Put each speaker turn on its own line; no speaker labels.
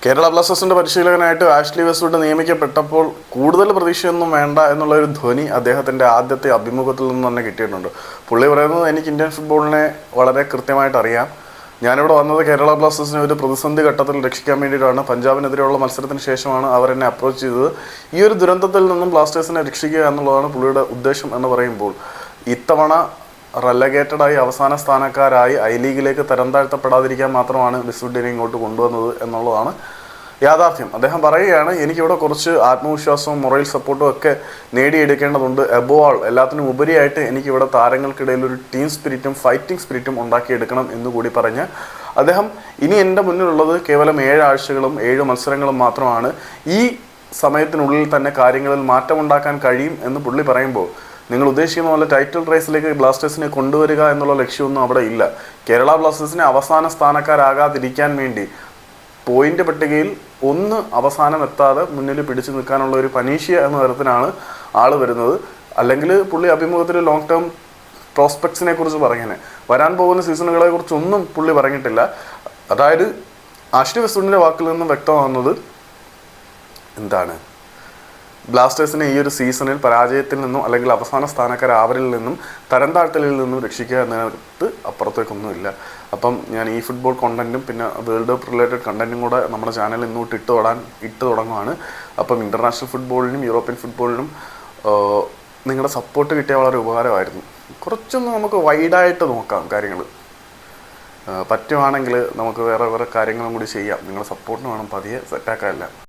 കേരള ബ്ലാസ്റ്റേഴ്സിന്റെ പരിശീലകനായിട്ട് Ashley Westwood നിയമിക്കപ്പെട്ടപ്പോൾ കൂടുതൽ പ്രതീക്ഷയൊന്നും വേണ്ട എന്നുള്ളൊരു ധ്വനി അദ്ദേഹത്തിന്റെ ആദ്യത്തെ അഭിമുഖത്തിൽ നിന്ന് തന്നെ കിട്ടിയിട്ടുണ്ട്. പുള്ളി പറയുന്നത്, എനിക്ക് ഇന്ത്യൻ ഫുട്ബോളിനെ വളരെ കൃത്യമായിട്ട് അറിയാം. ഞാനിവിടെ വന്നത് കേരള ബ്ലാസ്റ്റേഴ്സിനെ ഒരു പ്രതിസന്ധി ഘട്ടത്തിൽ രക്ഷിക്കാൻ വേണ്ടിയിട്ടാണ്. പഞ്ചാബിനെതിരെയുള്ള മത്സരത്തിന് ശേഷമാണ് അവർ എന്നെ അപ്രോച്ച് ചെയ്തത്. ഈ ഒരു ദുരന്തത്തിൽ നിന്നും ബ്ലാസ്റ്റേഴ്സിനെ രക്ഷിക്കുക എന്നുള്ളതാണ് പുള്ളിയുടെ ഉദ്ദേശം എന്ന് പറയുമ്പോൾ, ഇത്തവണ റെലഗേറ്റഡായി അവസാന സ്ഥാനക്കാരായി ഐ ലീഗിലേക്ക് തരം താഴ്ത്തപ്പെടാതിരിക്കാൻ മാത്രമാണ് വെസ്റ്റ്വുഡിനെ ഇങ്ങോട്ട് കൊണ്ടുവന്നത് എന്നുള്ളതാണ് യാഥാർത്ഥ്യം. അദ്ദേഹം പറയുകയാണ്, എനിക്കിവിടെ കുറച്ച് ആത്മവിശ്വാസവും മൊറൽ സപ്പോർട്ടും ഒക്കെ നേടിയെടുക്കേണ്ടതുണ്ട്. എബോവ് ഓൾ, എല്ലാത്തിനും ഉപരിയായിട്ട് എനിക്കിവിടെ താരങ്ങൾക്കിടയിൽ ഒരു ടീം സ്പിരിറ്റും ഫൈറ്റിംഗ് സ്പിരിറ്റും ഉണ്ടാക്കിയെടുക്കണം എന്നുകൂടി പറഞ്ഞ് അദ്ദേഹം, ഇനി എൻ്റെ മുന്നിലുള്ളത് കേവലം 7 ആഴ്ചകളും 7 മത്സരങ്ങളും മാത്രമാണ്. ഈ സമയത്തിനുള്ളിൽ തന്നെ കാര്യങ്ങളിൽ മാറ്റമുണ്ടാക്കാൻ കഴിയും എന്ന് പുള്ളി പറയുമ്പോൾ, നിങ്ങൾ ഉദ്ദേശിക്കുന്ന പോലെ ടൈറ്റിൽ റേസിലേക്ക് ബ്ലാസ്റ്റേഴ്സിനെ കൊണ്ടുവരിക എന്നുള്ള ലക്ഷ്യമൊന്നും അവിടെ ഇല്ല. കേരള ബ്ലാസ്റ്റേഴ്സിനെ അവസാന സ്ഥാനക്കാരാകാതിരിക്കാൻ വേണ്ടി പോയിന്റ് പട്ടികയിൽ അവസാനം എത്താതെ മുന്നിൽ പിടിച്ചു നിൽക്കാനുള്ള ഒരു പനീഷ്യ എന്ന തരത്തിലാണ് ആൾ വരുന്നത്. അല്ലെങ്കിൽ പുള്ളി അഭിമുഖത്തിൽ ലോങ് ടേം പ്രോസ്പെക്ട്സിനെ കുറിച്ച് പറഞ്ഞേനെ, വരാൻ പോകുന്ന സീസണുകളെ കുറിച്ചൊന്നും പുള്ളി പറഞ്ഞിട്ടില്ല. അതായത് ആഷ്ലി വെസ്റ്റ്വുഡിൻ്റെ വാക്കിൽ നിന്നും വ്യക്തമാകുന്നത് എന്താണ്, ബ്ലാസ്റ്റേഴ്സിനെ ഈ ഒരു സീസണിൽ പരാജയത്തിൽ നിന്നും അല്ലെങ്കിൽ അവസാന സ്ഥാനക്കാരാവരിൽ നിന്നും തരം താഴ്ത്തലിൽ നിന്നും രക്ഷിക്കുക എന്നതിനകത്ത് അപ്പുറത്തേക്കൊന്നുമില്ല. അപ്പം ഞാൻ ഈ ഫുട്ബോൾ കണ്ടൻറ്റും പിന്നെ വേൾഡ് കപ്പ് റിലേറ്റഡ് കണ്ടൻറ്റും കൂടെ നമ്മുടെ ചാനലിൽ ഇന്നോട്ട് ഇട്ട് തുടങ്ങുകയാണ്. അപ്പം ഇൻ്റർനാഷണൽ ഫുട്ബോളിനും യൂറോപ്യൻ ഫുട്ബോളിനും നിങ്ങളുടെ സപ്പോർട്ട് കിട്ടിയാൽ വളരെ ഉപകാരമായിരുന്നു. കുറച്ചൊന്ന് നമുക്ക് വൈഡായിട്ട് നോക്കാം കാര്യങ്ങൾ. പറ്റുവാണെങ്കിൽ നമുക്ക് വേറെ കാര്യങ്ങളും കൂടി ചെയ്യാം. നിങ്ങളുടെ സപ്പോർട്ടിന് വേണം പതിയെ സെറ്റാക്കാനല്ല.